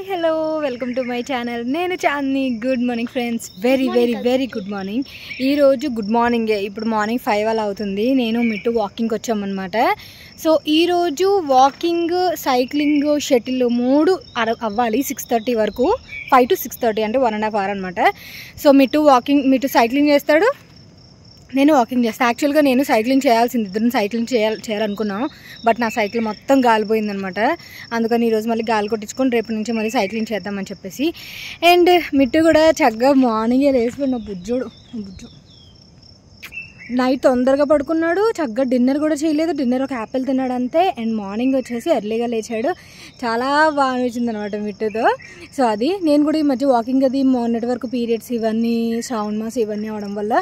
Hi hello welcome to my channel. నేను Chandini. Good morning friends. Very very very good morning. ఈరోజు గుడ్ మార్నింగే. ఇప్పుడు మార్నింగ్ 5 అలా అవుతుంది. నేను మిట్టు వాకింగ్కి వచ్చామన్నమాట. సో ఈరోజు వాకింగ్, సైక్లింగ్, షటిల్ 3 అవ్వాలి 6:30 వరకు. 5 to 6:30 అంటే 1.5 hours అనమాట. సో మిట్టు సైక్లింగ్ చేస్తాడు, నేను వాకింగ్ చేస్తాను. యాక్చువల్గా నేను సైక్లింగ్ చేయాల్సింది, ఇద్దరు సైక్లింగ్ చేయాలనుకున్నాను. బట్ నా సైకిల్ మొత్తం గాలిపోయిందనమాట. అందుకని ఈరోజు మళ్ళీ గాలి కొట్టించుకొని రేపటి నుంచి మళ్ళీ సైక్లింగ్ చేద్దామని చెప్పేసి. అండ్ మిట్టు కూడా చక్కగా మార్నింగే లేచిపోయి నా బుజ్జు నైట్ తొందరగా పడుకున్నాడు. చక్కగా డిన్నర్ కూడా చేయలేదు. డిన్నర్ ఒక యాపిల్ తిన్నాడు అంతే. అండ్ మార్నింగ్ వచ్చేసి ఎర్లీగా లేచాడు. చాలా బాగా అనిపించింది అనమాట మిట్టుతో. సో అది నేను కూడా ఈ మధ్య వాకింగ్ అది మొన్నటి వరకు పీరియడ్స్ ఇవన్నీ, శ్రావణ మాసం ఇవన్నీ అవడం వల్ల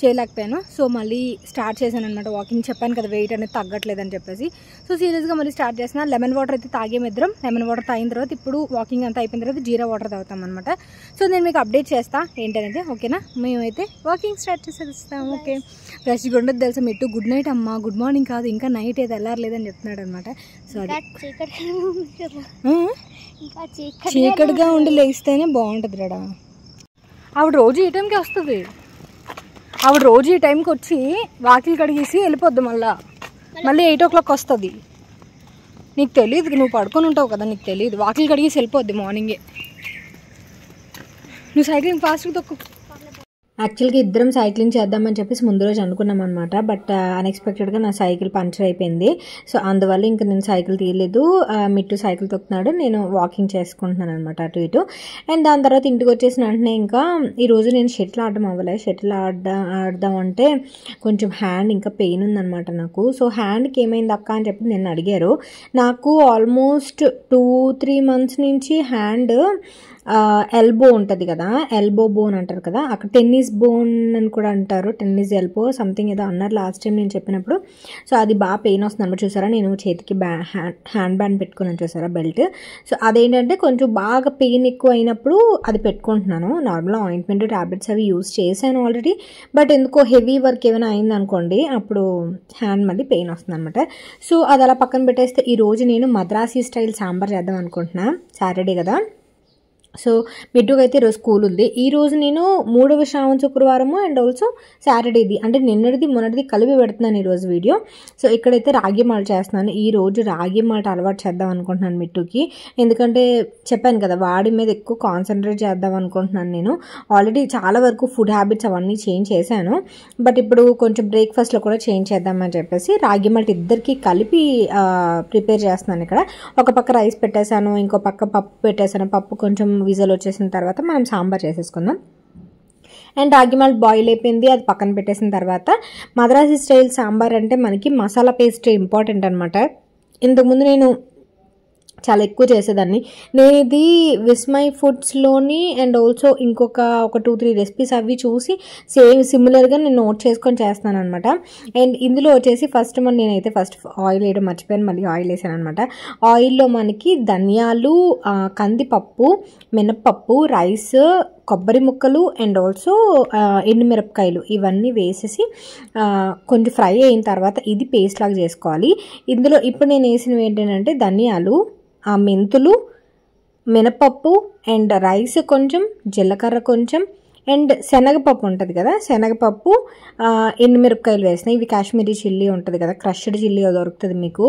చేయలేకపోయాను. సో మళ్ళీ స్టార్ట్ చేశాను అనమాట వాకింగ్. చెప్పాను కదా వెయిట్ అనేది తగ్గట్లేదని చెప్పేసి. సో సీరియస్గా మళ్ళీ స్టార్ట్ చేసిన. లెమన్ వాటర్ అయితే తాగేమిద్దరం. లెమన్ వాటర్ తాగిన తర్వాత ఇప్పుడు వాకింగ్ అంతా అయిపోయిన తర్వాత జీరా వాటర్ తాగుతాం అనమాట. సో నేను మీకు అప్డేట్ చేస్తాను ఏంటనేది. ఓకేనా? మేమైతే వాకింగ్ స్టార్ట్ చేసేస్తాం. ఓకే, ఫ్రెష్గా ఉండదు తెలుసా మిట్టు. గుడ్ నైట్ అమ్మా, గుడ్ మార్నింగ్ కాదు, ఇంకా నైట్ అయితే వెళ్ళారలేదని చెప్తున్నాడు అనమాట. సో అది చీకటిగా ఉండి లేస్తేనే బాగుంటుంది రాడా. ఆవిడ రోజు ఈ టైంకి వస్తుంది. ఆవిడ రోజు ఈ టైంకి వచ్చి వాకిలు కడిగేసి వెళ్ళిపోద్ది. మళ్ళీ 8 o'clock వస్తుంది. నీకు తెలియదు, నువ్వు పడుకొని ఉంటావు కదా, నీకు తెలియదు. వాకిలు కడిగేసి వెళ్ళిపోద్ది మార్నింగే. నువ్వు సైక్లింగ్ ఫాస్ట్గా తొక్కు. యాక్చువల్గా ఇద్దరం సైక్లింగ్ చేద్దామని చెప్పేసి ముందు రోజు అనుకున్నాం అనమాట. బట్ అన్ఎక్స్పెక్టెడ్గా నా సైకిల్ పంచర్ అయిపోయింది. సో అందువల్ల ఇంకా నేను సైకిల్ తీయలేదు. మిట్టు సైకిల్ తొక్కుతున్నాడు, నేను వాకింగ్ చేసుకుంటున్నాను అనమాట అటు ఇటు. అండ్ దాని తర్వాత ఇంటికి వచ్చేసిన వెంటనే ఇంకా ఈరోజు నేను షటిల్ ఆడడం అవ్వలేదు. షటిల్ ఆడదామంటే కొంచెం హ్యాండ్ ఇంకా పెయిన్ ఉందనమాట నాకు. సో హ్యాండ్కి ఏమైంది అక్క అని చెప్పి నేను అడిగారు. నాకు ఆల్మోస్ట్ 2-3 months నుంచి హ్యాండ్ ఎల్బో ఉంటుంది కదా, ఎల్బో బోన్ అంటారు కదా, అక్కడ టెన్నిస్ బోన్ అని కూడా అంటారు, టెన్నిస్ ఎల్బో సంథింగ్ ఏదో అన్నారు లాస్ట్ టైం నేను చెప్పినప్పుడు. సో అది బాగా పెయిన్ వస్తుంది అనమాట. చూసారా, నేను చేతికి హ్యాండ్ బ్యాండ్ పెట్టుకున్నాను చూసారా, బెల్ట్. సో అదేంటంటే కొంచెం బాగా పెయిన్ ఎక్కువ అయినప్పుడు అది పెట్టుకుంటున్నాను. నార్మల్గా ఆయింట్మెంట్, ట్యాబ్లెట్స్ అవి యూస్ చేశాను ఆల్రెడీ. బట్ ఎందుకో హెవీ వర్క్ ఏమైనా అయిందనుకోండి, అప్పుడు హ్యాండ్ మళ్ళీ పెయిన్ వస్తుంది అనమాట. సో అది అలా పక్కన పెట్టేస్తే ఈరోజు నేను మద్రాసీ స్టైల్ సాంబార్ చేద్దాం అనుకుంటున్నా. సాటర్డే కదా. సో మిట్టుకు అయితే ఈరోజు స్కూల్ ఉంది. ఈరోజు నేను 3వ శ్రావణ శుక్రవారము అండ్ ఆల్సో సాటర్డేది అంటే నిన్నటిది మొన్నటిది కలిపి పెడుతున్నాను ఈరోజు వీడియో. సో ఇక్కడైతే రాగి మాల్ట్ చేస్తున్నాను. ఈరోజు రాగి మాల్ట్ అలవాటు చేద్దాం అనుకుంటున్నాను మిట్టుకి. ఎందుకంటే చెప్పాను కదా, వాడి మీద ఎక్కువ కాన్సన్ట్రేట్ చేద్దాం అనుకుంటున్నాను నేను. ఆల్రెడీ చాలా వరకు ఫుడ్ హ్యాబిట్స్ అవన్నీ చేంజ్ చేశాను. బట్ ఇప్పుడు కొంచెం బ్రేక్ఫాస్ట్లో కూడా చేంజ్ చేద్దామని చెప్పేసి రాగి మాల్ట్ ఇద్దరికి కలిపి ప్రిపేర్ చేస్తున్నాను. ఇక్కడ ఒక పక్క రైస్ పెట్టేశాను, ఇంకో పక్క పప్పు పెట్టేశాను. పప్పు కొంచెం విజల్ వచ్చేసిన తర్వాత మనం సాంబార్ చేసేసుకుందాం. అండ్ రాగి మాల్ట్ బాయిల్ అయిపోయింది, అది పక్కన పెట్టేసిన తర్వాత మద్రాసీ స్టైల్ సాంబార్ అంటే మనకి మసాలా పేస్ట్ ఇంపార్టెంట్ అనమాట. ఇంతకుముందు నేను చాలా ఎక్కువ చేసేదాన్ని. నేను ఇది విస్మై ఫుడ్స్లోని అండ్ ఆల్సో ఇంకొక 2-3 రెసిపీస్ అవి చూసి సేమ్ సిమిలర్గా నేను నోట్ చేసుకొని చేస్తాను అనమాట. అండ్ ఇందులో వచ్చేసి ఫస్ట్ ఆయిల్ వేయడం మర్చిపోయాను, మళ్ళీ ఆయిల్ వేసాను అనమాట. ఆయిల్లో మనకి ధనియాలు, కందిపప్పు, మినప్పప్పు, రైస్, కొబ్బరి ముక్కలు అండ్ ఆల్సో ఎండుమిరపకాయలు ఇవన్నీ వేసేసి కొంచెం ఫ్రై అయిన తర్వాత ఇది పేస్ట్ లాగా చేసుకోవాలి. ఇందులో ఇప్పుడు నేను వేసినవి ఏంటంటే ధనియాలు, మెంతులు, మినపప్పు అండ్ రైస్ కొంచెం, జీలకర్ర కొంచెం అండ్ శనగపప్పు ఉంటుంది కదా, శనగపప్పు, ఎండుమిరపకాయలు వేసినాయి. ఇవి కాశ్మీరీ చిల్లీ ఉంటుంది కదా, క్రష్డ్ చిల్లీ దొరుకుతుంది మీకు,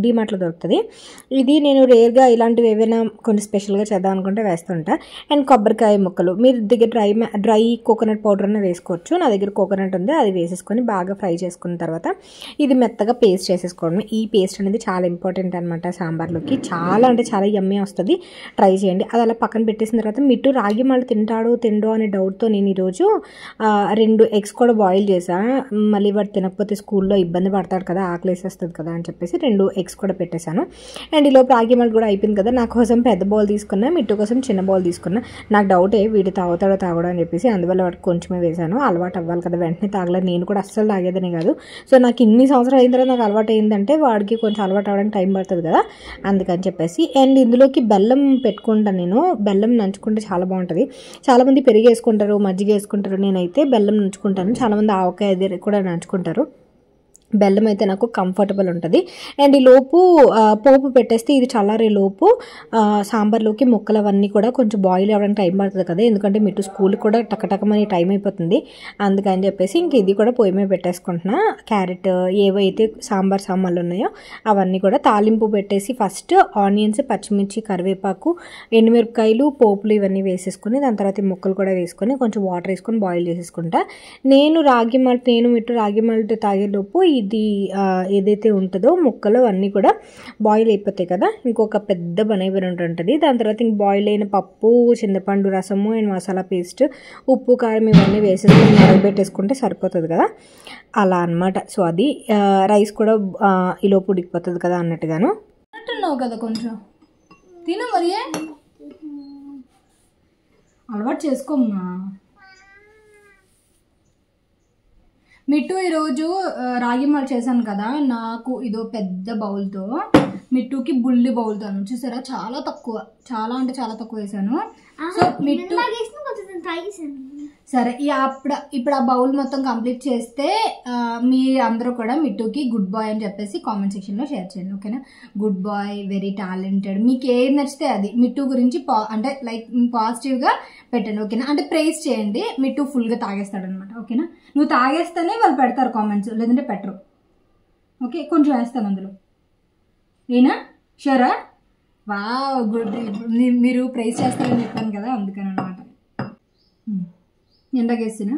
డీమార్ట్లో దొరుకుతుంది. ఇది నేను రేర్గా ఇలాంటివి ఏవైనా కొన్ని స్పెషల్గా చేద్దాం అనుకుంటే వేస్తుంటా. అండ్ కొబ్బరికాయ ముక్కలు, మీరు దగ్గర డ్రై కోకోనట్ పౌడర్ అన్న వేసుకోవచ్చు. నా దగ్గర కోకోనట్ ఉంది, అది వేసేసుకొని బాగా ఫ్రై చేసుకున్న తర్వాత ఇది మెత్తగా పేస్ట్ చేసేసుకోవడం. ఈ పేస్ట్ అనేది చాలా ఇంపార్టెంట్ అనమాట సాంబార్లోకి. చాలా అంటే చాలా యమ్మీ వస్తుంది, ట్రై చేయండి. అది అలా పక్కన పెట్టేసిన తర్వాత మిట్టు రాగి మాల్ట్ తిండో అనే డౌట్తో నేను ఈరోజు 2 eggs కూడా బాయిల్ చేసా. మళ్ళీ వాడు తినకపోతే స్కూల్లో ఇబ్బంది పడతాడు కదా, ఆకలేసేస్తుంది కదా అని చెప్పేసి 2 eggs కూడా పెట్టేశాను. అండ్ ఈలోపు రాగి మాల్ట్ కూడా అయిపోయింది కదా. నా కోసం పెద్ద బౌల్ తీసుకున్నా, మిట్టు కోసం చిన్న బౌల్ తీసుకున్నా. నాకు డౌటే వీడు తాగడం అని చెప్పేసి, అందువల్ల వాడికి కొంచెమే వేశాను. అలవాటు అవ్వాలి కదా, వెంటనే తాగలేదు. నేను కూడా అస్సలు తాగేదని కాదు. సో నాకు ఇన్ని సంవత్సరాలు అయిన తర్వాత నాకు అలవాటు అయిందంటే వాడికి కొంచెం అలవాటు అవ్వడానికి టైం పడుతుంది కదా, అందుకని చెప్పేసి. అండ్ ఇందులోకి బెల్లం పెట్టుకుంటాను నేను. బెల్లం నంచుకుంటే చాలా బాగుంటుంది. చాలామంది పెరిగి వేసుకుంటారు, మజ్జిగ వేసుకుంటారు. నేనైతే బెల్లం నంచుకుంటాను. చాలామంది ఆవకాయ కూడా నంచుకుంటారు. బెల్లం అయితే నాకు కంఫర్టబుల్ ఉంటుంది. అండ్ ఈ లోపు పోపు పెట్టేస్తే ఇది చల్లారే లోపు సాంబార్లోకి ముక్కలు అవన్నీ కూడా కొంచెం బాయిల్ అవ్వడానికి టైం పడుతుంది కదా, ఎందుకంటే మిట్టు స్కూల్ కూడా టకటకమని టైం అయిపోతుంది. అందుకని చెప్పేసి ఇంక ఇది కూడా పొయ్యి మీద పెట్టేసుకుంటున్నా. క్యారెట్ ఏవైతే సాంబార్లు ఉన్నాయో అవన్నీ కూడా తాలింపు పెట్టేసి ఫస్ట్ ఆనియన్స్, పచ్చిమిర్చి, కరివేపాకు, ఎండుమిరపకాయలు, పోపులు ఇవన్నీ వేసేసుకొని దాని తర్వాత ఈ ముక్కలు కూడా వేసుకొని కొంచెం వాటర్ వేసుకొని బాయిల్ చేసేసుకుంటా. నేను మిట్టు రాగి మాల్ట్ తాగేలోపు ఇది ఏదైతే ఉంటుందో ముక్కలు అన్నీ కూడా బాయిల్ అయిపోతాయి కదా. ఇంకొక పెద్ద బనైబర్ ఉంటుంది. దాని తర్వాత ఇంక బాయిల్ అయిన పప్పు, చింతపండు రసము అండ్ మసాలా పేస్ట్, ఉప్పు, కారం ఇవన్నీ వేసేసుకొని మరగబెట్టేసుకుంటే సరిపోతుంది కదా, అలా అనమాట. సో అది రైస్ కూడా ఈలోపు ఉడికిపోతుంది కదా అన్నట్టుగాను. అంటున్నావు కదా, కొంచెం తిను మరి, అలవాటు చేసుకోమ్మా. మిట్టు ఈరోజు రాగి మాల్ చేశాను కదా, నాకు ఇదో పెద్ద బౌల్తో, మిట్టుకి బుల్లి బౌల్తో చూసారా, చాలా తక్కువ, చాలా అంటే చాలా తక్కువ వేసాను. సో మిట్టు సరే ఇప్పుడు ఆ బౌల్ మొత్తం కంప్లీట్ చేస్తే మీ అందరూ కూడా మిట్టుకి గుడ్ బాయ్ అని చెప్పేసి కామెంట్ సెక్షన్లో షేర్ చేయండి, ఓకేనా. గుడ్ బాయ్, వెరీ టాలెంటెడ్, మీకు ఏది నచ్చితే అది మిట్టు గురించి అంటే లైక్ పాజిటివ్గా పెట్టండి, ఓకేనా. అంటే ప్రైజ్ చేయండి, మిట్టు ఫుల్గా తాగేస్తాడు అనమాట, ఓకేనా. నువ్వు తాగేస్తేనే వాళ్ళు పెడతారు కామెంట్స్, లేదంటే పెట్టరు, ఓకే. కొంచెం వేస్తాను అందులో, ఏనా, షూరా. వా గుడ్, మీరు ప్రైజ్ చేస్తారని చెప్పాను కదా, అందుకని అనమాట. ఎండకేస్తున్నా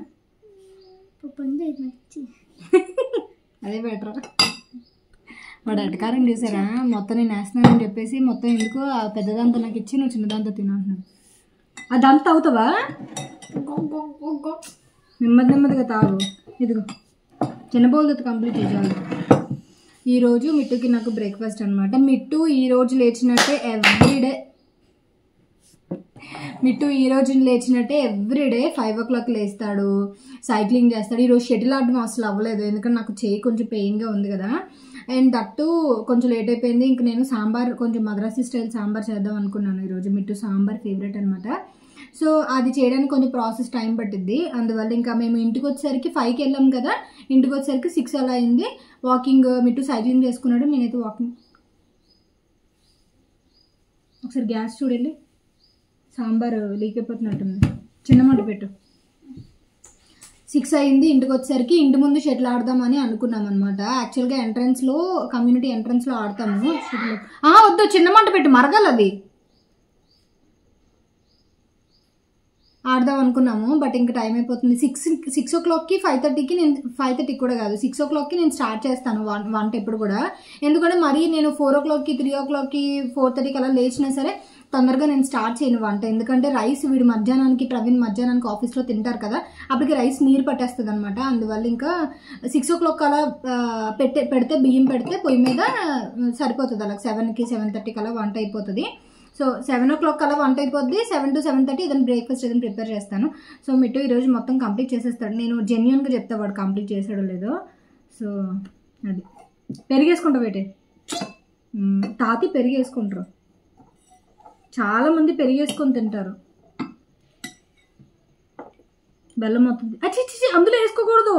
అదే బెటర్. వాడు అటకారం చేశారా, మొత్తం నేను వేస్తున్నానని చెప్పేసి మొత్తం ఎందుకు ఆ పెద్దదాంతో నాకు ఇచ్చి నువ్వు చిన్నదాంతో తినంటున్నావు. అదంతా అవుతావా, నెమ్మదిగా తాగు. ఇదిగో చిన్న బౌల్తో కంప్లీట్ చేయాలి. ఈరోజు మిట్టుకి నాకు బ్రేక్ఫాస్ట్ అనమాట. మిట్టు ఈరోజు లేచినట్టే ఎవ్రీడే 5 o'clock లేస్తాడు, సైక్లింగ్ చేస్తాడు. ఈరోజు షటిల్ ఆడడం అసలు అవ్వలేదు, ఎందుకంటే నాకు చేయి కొంచెం పెయిన్గా ఉంది కదా. అండ్ దట్టు కొంచెం లేట్ అయిపోయింది. ఇంక నేను సాంబార్, కొంచెం మద్రాసీ స్టైల్ సాంబార్ చేద్దాం అనుకున్నాను ఈరోజు. మిట్టు సాంబార్ ఫేవరెట్ అనమాట. సో అది చేయడానికి కొంచెం ప్రాసెస్ టైం పట్టిద్ది. అందువల్ల ఇంకా మేము ఇంటికి వచ్చేసరికి 5కి వెళ్ళాం కదా, ఇంటికి వచ్చేసరికి 6 అలా అయింది. వాకింగ్, మిట్టు సైక్లింగ్ చేసుకున్నాడు, నేనైతే వాకింగ్. ఒకసారి గ్యాస్ చూడండి, సాంబార్ లీక్ అయిపోతున్నట్టుంది, చిన్న మంట పెట్టు. 6 అయింది. ఇంటికి వచ్చేసరికి ఇంటి ముందు షటిల్ ఆడదామని అనుకున్నాం అనమాట. యాక్చువల్గా ఎంట్రన్స్లో, కమ్యూనిటీ ఎంట్రన్స్లో ఆడతాము షటిల్. వద్దు, చిన్న మంట పెట్టు, మరగాలి అది. ఆడదాం అనుకున్నాము, బట్ ఇంకా టైం అయిపోతుంది. 6 o'clockకి 5:30కి నేను 5:30 కూడా కాదు, 6 o'clockకి నేను స్టార్ట్ చేస్తాను వంట ఎప్పుడు కూడా. ఎందుకంటే మరీ నేను 4 o'clockకి 3 o'clockకి 4:30కి అలా లేచినా సరే తొందరగా నేను స్టార్ట్ చేయను వంట. ఎందుకంటే రైస్ వీడు ప్రవీణ్ మధ్యాహ్నానికి ఆఫీస్లో తింటారు కదా, అప్పటికి రైస్ నీరు పట్టేస్తుంది అనమాట. అందువల్ల ఇంకా 6 o'clock అలా పెడితే బియ్యం పెడితే పొయ్యి మీద సరిపోతుంది. అలా 7కి 7:30కి అలా వంట అయిపోతుంది. సో 7 o'clock అలా వంట అయిపోద్ది. 7 to 7:30 ఏదైనా బ్రేక్ఫాస్ట్ ఏదైనా ప్రిపేర్ చేస్తాను. సో మిట్టు ఈరోజు మొత్తం కంప్లీట్ చేసేస్తాడు. నేను జెన్యున్గా చెప్తా వాడు కంప్లీట్ చేసాడో లేదో. సో అది పెరిగేసుకుంటా బేటే, తాతి పెరిగేసుకుంటారు, చాలామంది పెరిగేసుకొని తింటారు. బెల్లం మొత్తం అందులో వేసుకోకూడదు.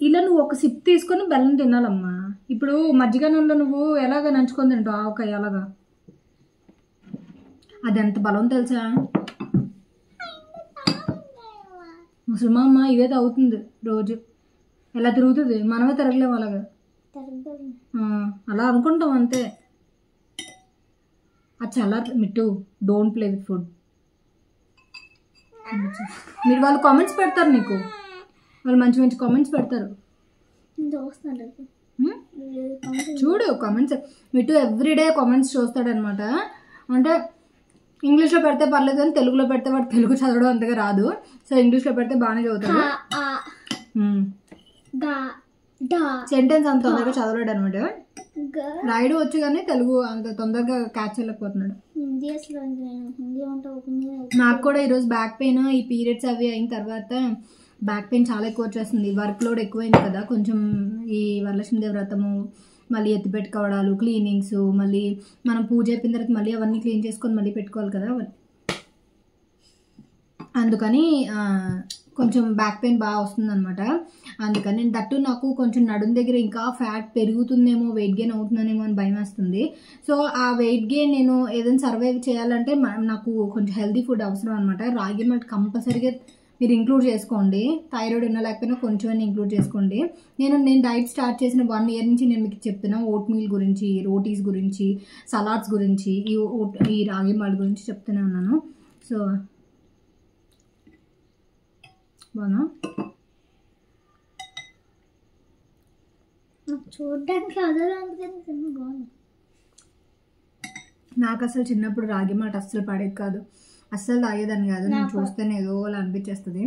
ఇలా నువ్వు ఒక సిప్ తీసుకొని బెల్లం తినాలమ్మా. ఇప్పుడు మజ్జిగనంలో నువ్వు ఎలాగ నంచుకొని తింటావు, ఆవకాయ అలాగా. అది ఎంత బలం తెలుసా ముసలిమమ్మ, ఇదే అవుతుంది రోజు. ఎలా తిరుగుతుంది, మనమే తిరగలేము అలాగా. అలా అనుకుంటాం అంతే. అది చాలా Mittu, don't play with food. మీరు వాళ్ళు కామెంట్స్ పెడతారు, నీకు వాళ్ళు మంచి మంచి కామెంట్స్ పెడతారు, చూడు కామెంట్స్. మిట్టు ఎవ్రీడే కామెంట్స్ చూస్తాడనమాట. అంటే ఇంగ్లీష్లో పెడితే పర్లేదు కానీ తెలుగులో పెడితే వాడు తెలుగు చదవడం అంతగా రాదు. సో ఇంగ్లీష్లో పెడితే బాగానే చదువుతాడు. సెంటెన్స్ అంత తొందరగా చదవలేడు అనమాట. రాయడు వచ్చు కానీ తెలుగు అంత తొందరగా క్యాచ్ చేయలేకపోతున్నాడు. నాకు కూడా ఈరోజు బ్యాక్ పెయిన్, ఈ పీరియడ్స్ అవి అయిన తర్వాత బ్యాక్ పెయిన్ చాలా ఎక్కువ వచ్చేస్తుంది. వర్క్ లోడ్ ఎక్కువైంది కదా కొంచెం. ఈ వరలక్ష్మీదేవి వ్రతము, మళ్ళీ ఎత్తి పెట్టుకోవడాలు, క్లీనింగ్స్, మళ్ళీ మనం పూజ అయిపోయిన తర్వాత మళ్ళీ అవన్నీ క్లీన్ చేసుకొని మళ్ళీ పెట్టుకోవాలి కదా. అందుకని కొంచెం బ్యాక్ పెయిన్ బాగా వస్తుంది అనమాట. అందుకని నేను దట్టు నాకు కొంచెం నడుం దగ్గర ఇంకా ఫ్యాట్ పెరుగుతుందేమో, వెయిట్ గెయిన్ అవుతుందేమో అని భయం వేస్తుంది. సో ఆ వెయిట్ గెయిన్ నేను ఏదైనా సర్వైవ్ చేయాలంటే నాకు కొంచెం హెల్తీ ఫుడ్ అవసరం అనమాట. రాగి మాల్ట్ కంపల్సరీగా మీరు ఇంక్లూడ్ చేసుకోండి. థైరాయిడ్ ఉన్నా లేకపోయినా కొంచెం ఇంక్లూడ్ చేసుకోండి. నేను డైట్ స్టార్ట్ చేసిన 1 year నుంచి నేను మీకు చెప్తున్నా. ఓట్ మీల్ గురించి, రోటీస్ గురించి, సలాడ్స్ గురించి, ఈ రాగి మాల్ట్ గురించి చెప్తూనే ఉన్నాను. సో బాగా చూడడానికి బాగుంది. నాకు అసలు చిన్నప్పుడు రాగి మాల్ట్ అస్సలు పడేది కాదు, అస్సలు తాగేదాన్ని కాదు. నేను చూస్తేనే ఏదో అలా అనిపించేస్తుంది.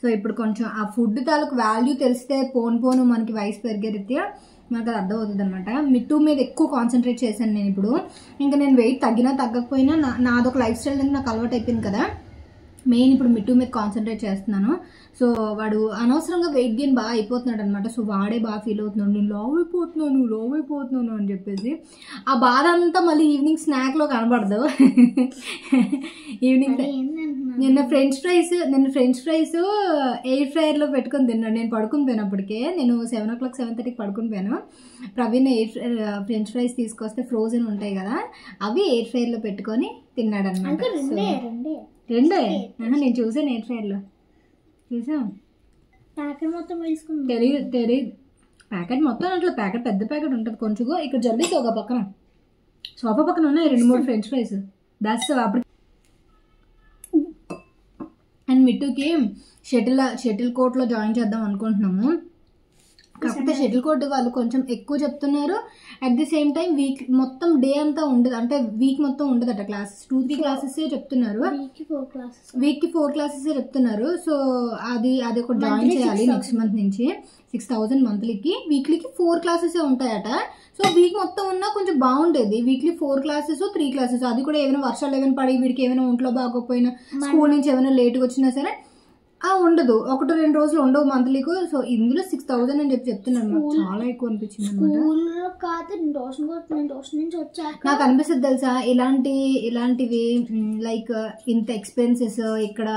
సో ఇప్పుడు కొంచెం ఆ ఫుడ్ తాలూకు వాల్యూ తెలిస్తే పోను మనకి వయసు పెరిగే రీత్యా మనకు అది అర్థం అవుతుంది అనమాట. మిట్టు మీద ఎక్కువ కాన్సన్ట్రేట్ చేశాను నేను ఇప్పుడు. ఇంకా నేను వెయిట్ తగ్గినా తగ్గకపోయినా నాదొక లైఫ్ స్టైల్ అనేది నాకు అలవాటు అయిపోయింది కదా. మెయిన్ ఇప్పుడు మిట్టు మీద కాన్సన్ట్రేట్ చేస్తున్నాను. సో వాడు అనవసరంగా వెయిట్ గెయిన్ బాగా అయిపోతున్నాడు అనమాట. సో వాడే బాగా ఫీల్ అవుతున్నాడు, నేను లావ్ అయిపోతున్నాను అని చెప్పేసి. ఆ బాధ అంతా మళ్ళీ ఈవినింగ్ స్నాక్లో కనబడదు. ఈవినింగ్ నిన్న ఫ్రెంచ్ ఫ్రైస్ ఎయిర్ ఫ్రైయర్లో పెట్టుకొని తిన్నాను. నేను పడుకుని పోయినప్పటికే, నేను 7 o'clock 7:30కి పడుకుని పోయాను. ప్రవీణ్ ఫ్రెంచ్ ఫ్రైస్ తీసుకొస్తే ఫ్రోజన్ ఉంటాయి కదా, అవి ఎయిర్ ఫ్రైయర్లో పెట్టుకొని తిన్నాడు అనమాట. రెండే నేను చూసాను, ఎయిర్ ఫ్రైయర్లో చూసాం. తెలియదు ప్యాకెట్ మొత్తం అట్లా ప్యాకెట్ పెద్ద ప్యాకెట్ ఉంటుంది కొంచెం. ఇక్కడ జల్దీసి ఒక పక్కన సోఫా పక్కన ఉన్నాయి 2-3 ఫ్రెంచ్ ఫ్రైస్. దాస్ అప్పుడు. అండ్ మిట్టుకి షటిల్ కోర్ట్లో జాయిన్ చేద్దాం అనుకుంటున్నాము. కాకపోతే షటిల్ కోర్ట్ వాళ్ళు కొంచెం ఎక్కువ చెప్తున్నారు. At the same time week మొత్తం డే అంతా ఉండదు, అంటే వీక్ మొత్తం ఉండదట క్లాసెస్. 2-3 classes చెప్తున్నారు, వీక్కి 4 classes చెప్తున్నారు. సో అది ఒకటి జాయిన్ చేయాలి నెక్స్ట్ మంత్ నుంచి. 6,000 మంత్లీకి, వీక్లీకి 4 classes ఉంటాయట. సో వీక్ మొత్తం ఉన్నా కొంచెం బాగుండేది. వీక్లీ 4 classes 3 classes, అది కూడా ఏమైనా వర్షాలు ఏమైనా పడి వీడికి ఏమైనా ఒంట్లో బాగోకపోయినా, స్కూల్ నుంచి ఏమైనా లేట్గా వచ్చినా సరే ఉండదు, 1-2 రోజులు ఉండవు మంత్లీకు. సో ఇందులో 6,000 అని చెప్తున్నాను. చాలా ఎక్కువ అనిపించింది నాకు అనిపిస్తుంది తెలుసా. ఇలాంటివి లైక్ ఇంత ఎక్స్పెన్సెస్ ఇక్కడ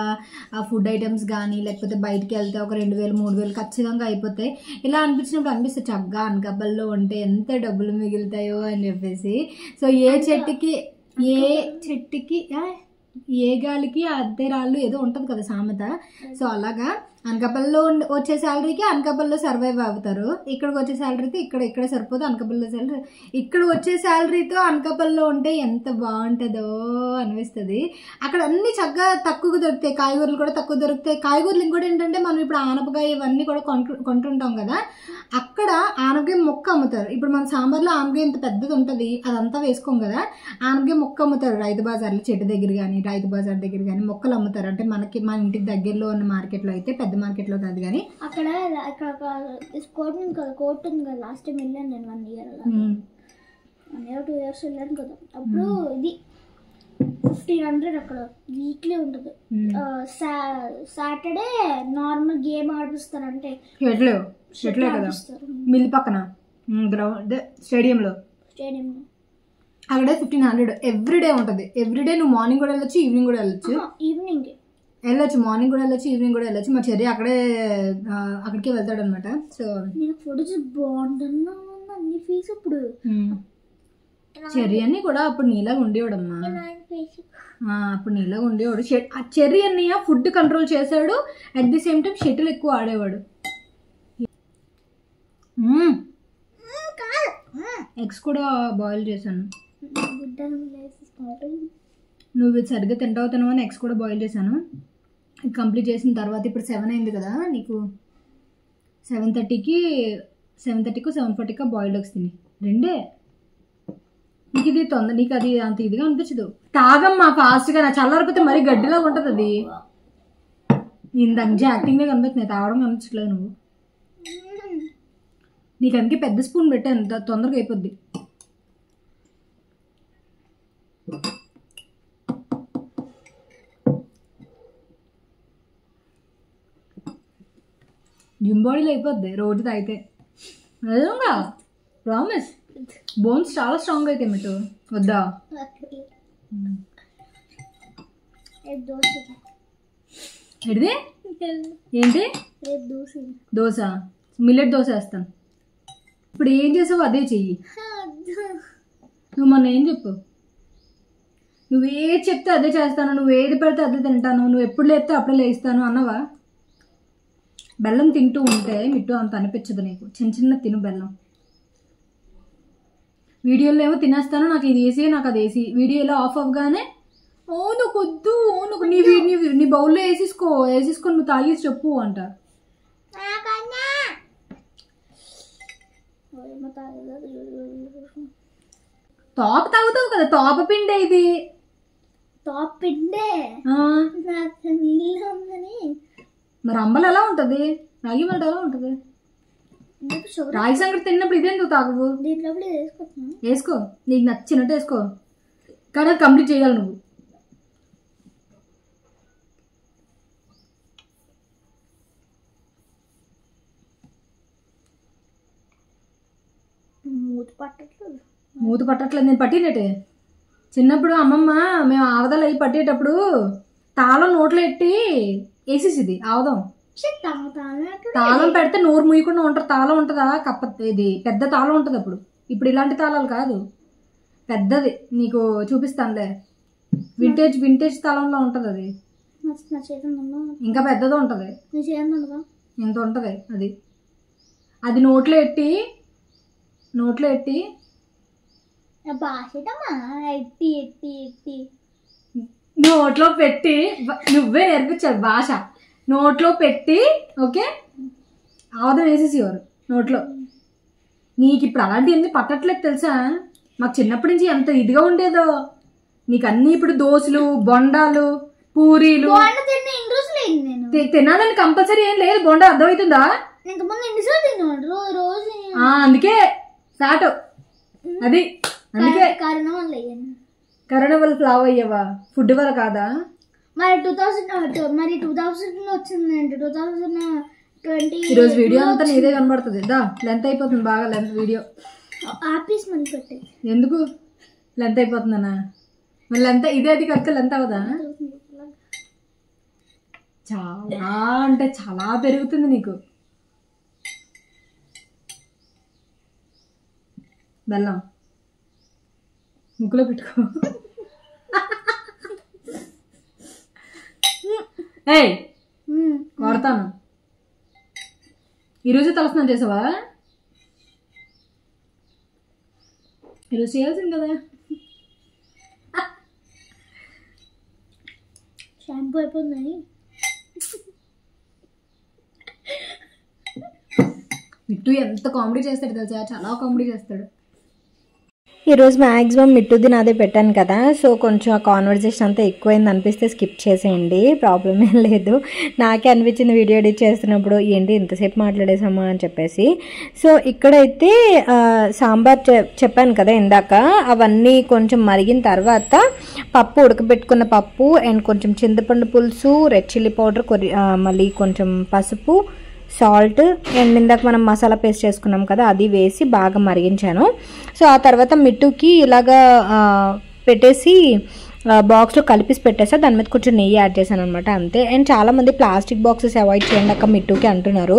ఫుడ్ ఐటమ్స్ కానీ, లేకపోతే బయటికి వెళ్తే ఒక 2,000-3,000 ఖచ్చితంగా అయిపోతాయి. ఇలా అనిపించినప్పుడు అనిపిస్తుంది చక్కగా అనకాపల్లిలో ఉంటే ఎంత డబ్బులు మిగులుతాయో అని చెప్పేసి. సో ఏ చెట్టుకి ఏ గాలికి అద్దె రాళ్ళు ఏదో ఉంటుంది కదా సామెత. సో అలాగా అనకాపల్లిలో వచ్చే శాలరీకి అనకాపల్లిలో సర్వైవ్ అవుతారు, ఇక్కడికి వచ్చే శాలరీతో ఇక్కడ సరిపోదు. అనకాపల్లిలో శాలరీ ఇక్కడ వచ్చే శాలరీతో అనకాపల్లిలో ఉంటే ఎంత బాగుంటుందో అనిపిస్తుంది. అక్కడ అన్ని చక్కగా తక్కువగా దొరుకుతాయి, కాయగూరలు కూడా తక్కువ దొరుకుతాయి. కాయగూరలు ఇంకోటి ఏంటంటే మనం ఇప్పుడు ఆనపకాయ ఇవన్నీ కూడా కొంటుంటాం కదా, అక్కడ ఆనపకాయ మొక్క అమ్ముతారు. ఇప్పుడు మన సాంబార్లో ఆనపకాయ ఇంత పెద్దది ఉంటుంది, అదంతా వేసుకోం కదా, ఆనపకాయ మొక్క అమ్ముతారు రైతు బజార్లో. చెట్టు దగ్గర కానీ రైతు బజార్ దగ్గర కానీ మొక్కలు అమ్ముతారు. అంటే మన ఇంటికి దగ్గరలో ఉన్న మార్కెట్లో అయితే, పెద్ద మార్కెట్లో కాదు కానీ అక్కడ కోర్ట్ ఉంది కదా. లాస్ట్ టైం వెళ్ళాను నేను 1 year 2 years వెళ్ళాను కదా. అప్పుడు ఇది 1,500 అక్కడ వీక్లీ ఉంటుంది. సాటర్డే నార్మల్ గేమ్ ఆడిపిస్తారు, అంటే షటిల్ కదా మిల్ పక్కన గ్రౌండ్ స్టేడియంలో అక్కడే 1,500 ఎవ్రీడే ఉంటుంది. ఎవ్రీడే నువ్వు మార్నింగ్ కూడా వెళ్ళొచ్చు, ఈవినింగ్ కూడా వెళ్ళొచ్చు. ఈవినింగ్ వెళ్ళొచ్చు, మార్నింగ్ కూడా వెళ్ళొచ్చు, ఈవినింగ్ కూడా వెళ్ళొచ్చు. మా చెర్రీ అక్కడికే వెళ్తాడు అనమాట. సో బాగుంటుంది ఫీజు. ఇప్పుడు చెర్రీ అన్ని కూడా అప్పుడు నీలాగా ఉండేవాడమ్మా, అప్పుడు నీలాగా ఉండేవాడు. ఆ చెర్రీ అన్నయ్య ఫుడ్ కంట్రోల్ చేశాడు, at the same time shuttle ఎక్కువ ఆడేవాడు. ఎగ్స్ కూడా బాయిల్ చేశాను. నువ్వు ఇది సరిగ్గా తింటావు అని ఎగ్స్ కూడా బాయిల్ చేశాను. కంప్లీట్ చేసిన తర్వాత ఇప్పుడు 7 అయింది కదా నీకు. 7:30కి 7:40కి బాయిల్డ్ ఎగ్స్ తిని రెండే. నీకు ఇది నీకు అది అంత ఇదిగా అనిపించదు. తాగమ్మా ఫాస్ట్గా, నా చల్లారిపోతే మరీ గడ్డిలాగా ఉంటుంది అది. ఇందాక యాక్టింగ్గా కనిపిస్తుంది, తాగడం కనిపించట్లేదు నువ్వు. నీకు అందుకే పెద్ద స్పూన్ పెట్టాను, తొందరగా అయిపోద్ది. జిమ్ బాడీలో అయిపోద్ది రోజు తాగితే. నిజంగా ప్రామిస్. బోన్స్ చాలా స్ట్రాంగ్ అయితే మీకు వద్దా? ఎడిది ఏంటి దోశ దోశ, మిల్లెట్ దోశ వేస్తాను. ఇప్పుడు ఏం చేసావు అదే చెయ్యి. నువ్వు మొన్న ఏం చెప్పు, నువ్వేది చెప్తే అదే చేస్తాను, నువ్వు ఏది పెడితే అదే తింటాను, నువ్వు ఎప్పుడు లేపితే అప్పుడే లేస్తాను అన్నవా? బెల్లం తింటూ ఉంటే మిట్టు అంత అనిపించదు నీకు. చిన్న చిన్న తిను బెల్లం. వీడియోలో ఏమో తినేస్తాను, నాకు ఇది వేసి నాకు అది వేసి, వీడియోలో ఆఫ్ అవ్వగానే ఓ నువ్వు కొద్దు, నువ్వు నీ బౌల్లో వేసేసుకొని నువ్వు తాగేసి చెప్పు అంట. తోప తాగుతావు కదా, తోప పిండే ఇది. టాప్ పిండే మరి అంబలు ఎలా ఉంటది, రాగి మాట ఎలా ఉంటది? రాగి సంగటి తిన్నప్పుడు ఇదే నువ్వు తాగవు. వేసుకో, నీకు నచ్చినట్టు వేసుకో, కానీ అది కంప్లీట్ చేయాలి నువ్వు. మూత పట్టట్లేదు. నేను పట్టినట్టే చిన్నప్పుడు అమ్మమ్మ మేము ఆవదాలు అవి పట్టేటప్పుడు తాళం నోట్లో ఎట్టి వేసేసిది ఆవదం. తాళం పెడితే నోరు మూయకుండా ఉంటారు. తాళం ఉంటుందా కప్ప, ఇది పెద్ద తాళం ఉంటుంది అప్పుడు. ఇప్పుడు ఇలాంటి తాళాలు కాదు, పెద్దది. నీకు చూపిస్తానులే, వింటేజ్ తాళంలో ఉంటుంది అది. ఇంకా పెద్దది ఉంటుంది, ఎంత ఉంటుంది అది. అది నోట్లో ఎట్టి నోట్లో పెట్టి, నువ్వే నేర్పించావు భాష. నోట్లో పెట్టి ఓకే ఆవదం వేసేసేవారు నోట్లో. నీకు ఇప్పుడు అలాంటివన్నీ పట్టట్లేదు తెలుసా? మాకు చిన్నప్పటి నుంచి ఎంత ఇదిగా ఉండేదో. నీకు అన్ని ఇప్పుడు దోశలు, బొండాలు, పూరీలు తినాలని కంపల్సరీ ఏం లేదు. బొండా అర్థమవుతుందా? అందుకే సాటు అది. అందుకే కరోనా వల్ల ఫ్లావ్ అయ్యావా? ఫుడ్ వల్ల కాదా? మరి 2000 వచ్చిందండి. 2020 ఈరోజు వీడియో అంతా నీదే కనబడుతుంది. లెంత్ అయిపోతుంది బాగా. లెంత్ వీడియో ఆపేసి మళ్ళీ పెట్టే. ఎందుకు? లెంత్ అయిపోతుందనా? మరి లెంత్ ఇదే అది కడితే లెంత్ అవదా? చాలా అంటే చాలా పెరుగుతుంది నీకు. బెల్లం ముక్కులో పెట్టుకో. ఏయ్ కొడతాను. ఈరోజు తలస్నానం చేసావా? ఈరోజు చేయాల్సింది కదా. షాంపూ అయిపోయిందని మిట్టు ఎంత కామెడీ చేస్తాడు తెలుసా? చాలా కామెడీ చేస్తాడు. ఈరోజు మ్యాక్సిమం మిట్టుది నాదే పెట్టాను కదా, సో కొంచెం ఆ కాన్వర్జేషన్ అంతా ఎక్కువైంది అనిపిస్తే స్కిప్ చేసేయండి, ప్రాబ్లం ఏం లేదు. నాకే అనిపించింది వీడియో ఎడిట్ చేస్తున్నప్పుడు, ఏంటి ఇంతసేపు మాట్లాడేసామా అని చెప్పేసి. సో ఇక్కడైతే సాంబార్ చెప్పాను కదా ఇందాక, అవన్నీ కొంచెం మరిగిన తర్వాత పప్పు, ఉడకబెట్టుకున్న పప్పు అండ్ కొంచెం చింతపండు పులుసు, రెడ్ చిల్లీ పౌడర్, మళ్ళీ కొంచెం పసుపు, సాల్ట్ అండ్ ఇందాక మనం మసాలా పేస్ట్ చేసుకున్నాం కదా అది వేసి బాగా మరిగించాను. సో ఆ తర్వాత మిట్టుకి ఇలాగా పెట్టేసి బాక్స్లో కలిపేసి పెట్టేసా. దాని మీద కొంచెం నెయ్యి యాడ్ చేశాను అనమాట, అంతే. అండ్ చాలామంది ప్లాస్టిక్ బాక్సెస్ అవాయిడ్ చేయండి అక్క మిట్టుకి అంటున్నారు.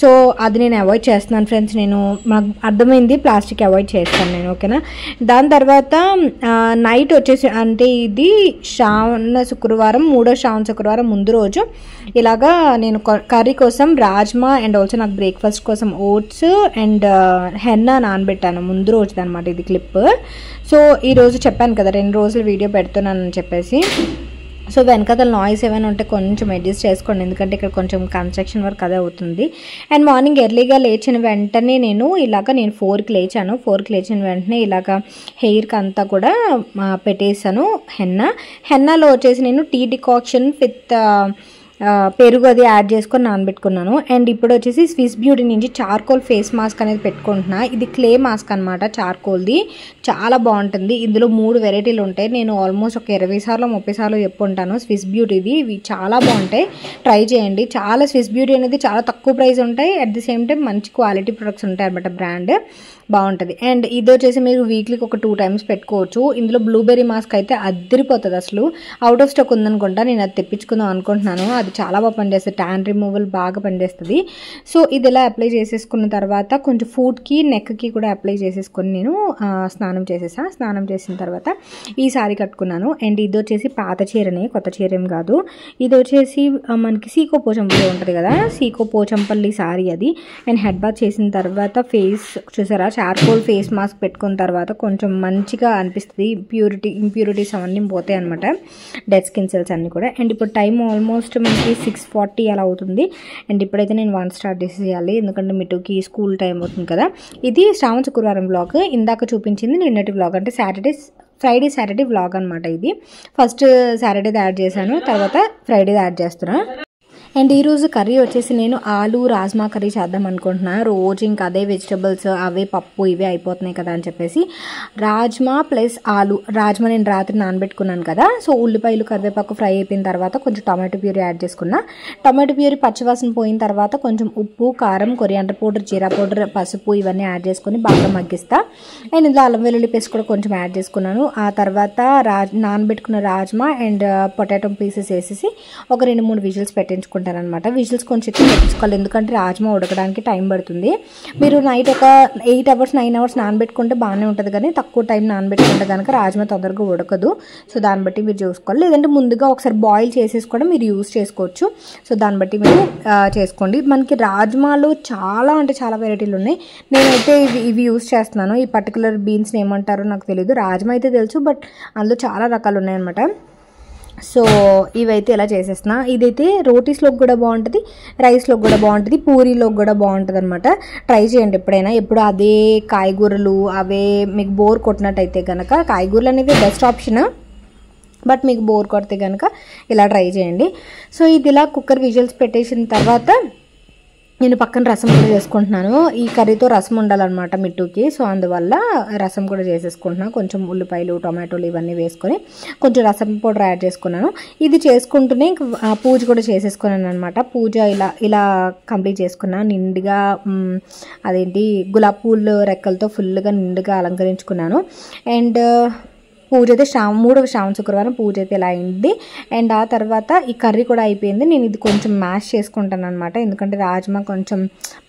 సో అది నేను అవాయిడ్ చేస్తున్నాను ఫ్రెండ్స్. నాకు అర్థమైంది, ప్లాస్టిక్ అవాయిడ్ చేస్తాను నేను, ఓకేనా. దాని తర్వాత నైట్ వచ్చేసి, అంటే ఇది శ్రావణ శుక్రవారం, 3వ శ్రావణ శుక్రవారం ముందు రోజు ఇలాగా నేను కర్రీ కోసం రాజ్మా అండ్ ఆల్సో నాకు బ్రేక్ఫాస్ట్ కోసం ఓట్స్ అండ్ హెన్నా నానబెట్టాను ముందు రోజుది అనమాట ఇది క్లిప్. సో ఈరోజు చెప్పాను కదా 2 రోజులు వీడియో పెడుతున్నానని చెప్పేసి. సో వెనకాల నాయిస్ ఏమైనా ఉంటే కొంచెం అడ్జస్ట్ చేసుకోండి, ఎందుకంటే ఇక్కడ కొంచెం కన్స్ట్రక్షన్ వర్క్ అదే అవుతుంది. అండ్ మార్నింగ్ ఎర్లీగా లేచిన వెంటనే నేను 4కి లేచాను. 4కి లేచిన వెంటనే ఇలాగా హెయిర్కి అంతా కూడా పెట్టేసాను హెన్నాలో వచ్చేసి నేను టీ డికాక్షన్ విత్ పెరుగు అది యాడ్ చేసుకొని నానబెట్టుకున్నాను. అండ్ ఇప్పుడు వచ్చేసి స్విస్ బ్యూటీ నుంచి చార్కోల్ ఫేస్ మాస్క్ అనేది పెట్టుకుంటున్నా. ఇది క్లే మాస్క్ అనమాట, చార్కోల్ది, చాలా బాగుంటుంది. ఇందులో 3 వెరైటీలు ఉంటాయి. నేను ఆల్మోస్ట్ ఒక 20 సార్లు 30 సార్లు చెప్పుంటాను స్విస్ బ్యూటీది. ఇవి చాలా బాగుంటాయి, ట్రై చేయండి. చాలా స్విస్ బ్యూటీ అనేది చాలా తక్కువ ప్రైస్ ఉంటాయి, అట్ ది సేమ్ టైం మంచి క్వాలిటీ ప్రొడక్ట్స్ ఉంటాయి అనమాట, బ్రాండ్ బాగుంటుంది. అండ్ ఇది వచ్చేసి మీరు వీక్లీకి ఒక 2 times పెట్టుకోవచ్చు. ఇందులో బ్లూబెర్రీ మాస్క్ అయితే అద్దరిపోతుంది. అసలు అవుట్ ఆఫ్ స్టాక్ ఉందనుకుంటా, నేను అది తెప్పించుకుందాం అనుకుంటున్నాను. అది అది చాలా బాగా పనిచేస్తుంది, ట్యాన్ రిమూవల్ బాగా పనిచేస్తుంది. సో ఇది ఇలా అప్లై చేసేసుకున్న తర్వాత కొంచెం ఫూట్కి నెక్కి కూడా అప్లై చేసేసుకొని నేను స్నానం చేసిన తర్వాత ఈ సారీ కట్టుకున్నాను. అండ్ ఇది వచ్చేసి పాత చీరనే, కొత్త చీర ఏం కాదు. ఇది వచ్చేసి మనకి సీకో పోచంపల్లి ఉంటుంది కదా, సీకో పోచంపల్లి సారీ అది. అండ్ హెడ్ బాత్ చేసిన తర్వాత ఫేస్ చూసారా, చార్కోల్ ఫేస్ మాస్క్ పెట్టుకున్న తర్వాత కొంచెం మంచిగా అనిపిస్తుంది, ఇంప్యూరిటీస్ అవన్నీ పోతాయి అనమాట, డెడ్ స్కిన్ సెల్స్ అన్నీ కూడా. అండ్ ఇప్పుడు టైం ఆల్మోస్ట్ మనకి 6:40 అలా అవుతుంది. అండ్ ఇప్పుడైతే నేను 1 స్టార్ట్ చేసేయాలి, ఎందుకంటే మిట్టుకి స్కూల్ టైం అవుతుంది కదా. ఇది శ్రావణ శుక్రవారం వ్లాగ్. ఇందాక చూపించింది నిన్నటి వ్లాగ్, అంటే ఫ్రైడే సాటర్డే వ్లాగ్ అనమాట. ఇది ఫస్ట్ సాటర్డేది యాడ్ చేశాను, తర్వాత ఫ్రైడేది యాడ్ చేస్తున్నాను. అండ్ ఈరోజు కర్రీ వచ్చేసి నేను ఆలు రాజ్మా కర్రీ చేద్దాం అనుకుంటున్నాను. రోజు ఇంకా అదే వెజిటబుల్స్, అవే పప్పు ఇవే అయిపోతున్నాయి కదా అని చెప్పేసి రాజ్మా ప్లస్ ఆలు. రాజ్మా నేను రాత్రి నానబెట్టుకున్నాను కదా, సో ఉల్లిపాయలు కరివేపాకు ఫ్రై అయిపోయిన తర్వాత కొంచెం టొమాటో ప్యూరీ యాడ్ చేసుకున్నా. టొమాటో ప్యూరీ పచ్చివాసన పోయిన తర్వాత కొంచెం ఉప్పు, కారం, కొరియాండర్ పౌడర్, జీరా పౌడర్, పసుపు ఇవన్నీ యాడ్ చేసుకొని బాగా మగ్గిస్తా. అండ్ ఇందులో అల్లం వెల్లుల్లి పేస్ట్ కూడా కొంచెం యాడ్ చేసుకున్నాను. ఆ తర్వాత నానబెట్టుకున్న రాజ్మా అండ్ పొటాటో పీసెస్ వేసేసి ఒక 2-3 విజిల్స్ పెట్టించుకుంటాను అనమాట. విజిల్స్ కొంచెం ఎక్కువ పెట్టించుకోవాలి, ఎందుకంటే రాజ్మా ఉడకడానికి టైం పడుతుంది. మీరు నైట్ ఒక 8 అవర్స్ 9 అవర్స్ నానబెట్టుకుంటే బాగానే ఉంటుంది, కానీ తక్కువ టైం నానబెట్టుకుంటే కనుక రాజ్మా తొందరగా ఉడకదు. సో దాన్ని బట్టి మీరు చూసుకోవాలి, లేదంటే ముందుగా ఒకసారి బాయిల్ చేసేసి కూడా మీరు యూజ్ చేసుకోవచ్చు. సో దాన్ని బట్టి మీరు చేసుకోండి. మనకి రాజ్మాలో చాలా అంటే చాలా వెరైటీలు ఉన్నాయి. నేనైతే ఇవి యూజ్ చేస్తున్నాను. ఈ పర్టికులర్ బీన్స్ని ఏమంటారో నాకు తెలియదు, రాజ్మా అయితే తెలుసు, బట్ అందులో చాలా రకాలు ఉన్నాయన్నమాట. సో ఇవైతే ఇలా చేసేస్తున్నా. ఇదైతే రోటీస్లోకి కూడా బాగుంటుంది, రైస్లోకి కూడా బాగుంటుంది, పూరీలోకి కూడా బాగుంటుంది అనమాట. ట్రై చేయండి ఎప్పుడైనా. ఎప్పుడు అదే కాయగూరలు అవే మీకు బోర్ కొట్టినట్టయితే కనుక కాయగూరలు అనేవి బెస్ట్ ఆప్షన్, బట్ మీకు బోర్ కొడితే కనుక ఇలా ట్రై చేయండి. సో ఇది ఇలా కుక్కర్ విజిల్స్ పెట్టేసిన తర్వాత నేను పక్కన రసం కూడా చేసుకుంటున్నాను. ఈ కర్రీతో రసం ఉండాలన్నమాట మిట్టుకి, సో అందువల్ల రసం కూడా చేసేసుకుంటున్నాను. కొంచెం ఉల్లిపాయలు, టొమాటోలు ఇవన్నీ వేసుకొని కొంచెం రసం పౌడర్ యాడ్ చేసుకున్నాను. ఇది చేసుకుంటూనే పూజ కూడా చేసేసుకున్నాను అనమాట. పూజ ఇలా కంప్లీట్ చేసుకున్నాను. నిండుగా అదేంటి గులాబీ పూలు రెక్కలతో ఫుల్గా నిండుగా అలంకరించుకున్నాను. అండ్ పూజ అయితే మూడవ శ్రావణ శుక్రవారం పూజ అయితే ఇలా అయింది. అండ్ ఆ తర్వాత ఈ కర్రీ కూడా అయిపోయింది. నేను ఇది కొంచెం మ్యాష్ చేసుకుంటాను అనమాట, ఎందుకంటే రాజ్మా కొంచెం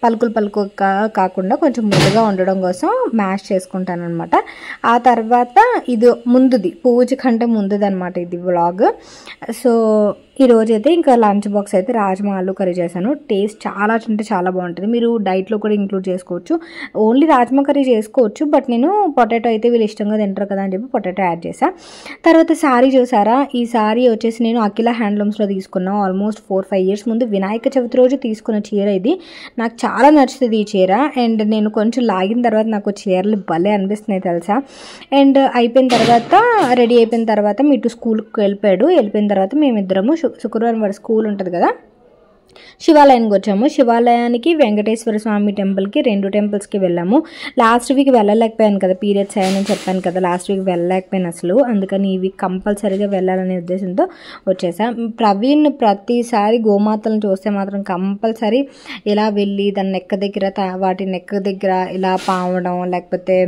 పలుకులు కాకుండా కొంచెం ముద్దగా ఉండడం కోసం మ్యాష్ చేసుకుంటాను అనమాట. ఆ తర్వాత ఇది ముందుది, పూజ కంటే ముందుది అనమాట ఇది వ్లాగ్. సో ఈరోజు అయితే ఇంకా లంచ్ బాక్స్ అయితే రాజ్మా ఆలు కర్రీ చేశాను. టేస్ట్ చాలా అంటే చాలా బాగుంటుంది. మీరు డైట్లో కూడా ఇంక్లూడ్ చేసుకోవచ్చు, ఓన్లీ రాజ్మా కర్రీ చేసుకోవచ్చు, బట్ నేను పొటాటో అయితే వీళ్ళు ఇష్టంగా తింటారు కదా అని చెప్పి పొటాటో యాడ్ చేశాను. తర్వాత శారీ చూసారా, ఈ శారీ వచ్చేసి నేను అఖిల హ్యాండ్లూమ్స్లో తీసుకున్నాను. ఆల్మోస్ట్ 4-5 ఇయర్స్ ముందు వినాయక చవితి రోజు తీసుకున్న చీర ఇది. నాకు చాలా నచ్చుతుంది ఈ చీర. అండ్ నేను కొంచెం లాగిన తర్వాత నాకు చీరలు భలే అనిపిస్తున్నాయి తెలుసా. అండ్ అయిపోయిన తర్వాత రెడీ అయిపోయిన తర్వాత మిట్టు స్కూల్కి వెళ్ళిపోయిన తర్వాత మేమిద్దరము శుక్రవారం వారి స్కూల్ ఉంటుంది కదా, శివాలయానికి వచ్చాము. శివాలయానికి, వెంకటేశ్వర స్వామి టెంపుల్కి, 2 టెంపుల్స్కి వెళ్ళాము. లాస్ట్ వీక్ వెళ్ళలేకపోయాను కదా, పీరియడ్స్ అయ్యానని చెప్పాను కదా, లాస్ట్ వీక్ వెళ్ళలేకపోయాను అసలు. అందుకని ఈ వీక్ కంపల్సరీగా వెళ్ళాలనే ఉద్దేశంతో వచ్చేసా. ప్రవీణ్ ప్రతిసారి గోమాతలను చూస్తే మాత్రం కంపల్సరీ ఇలా వెళ్ళి దాని వాటి నెక్క దగ్గర ఇలా పావడం, లేకపోతే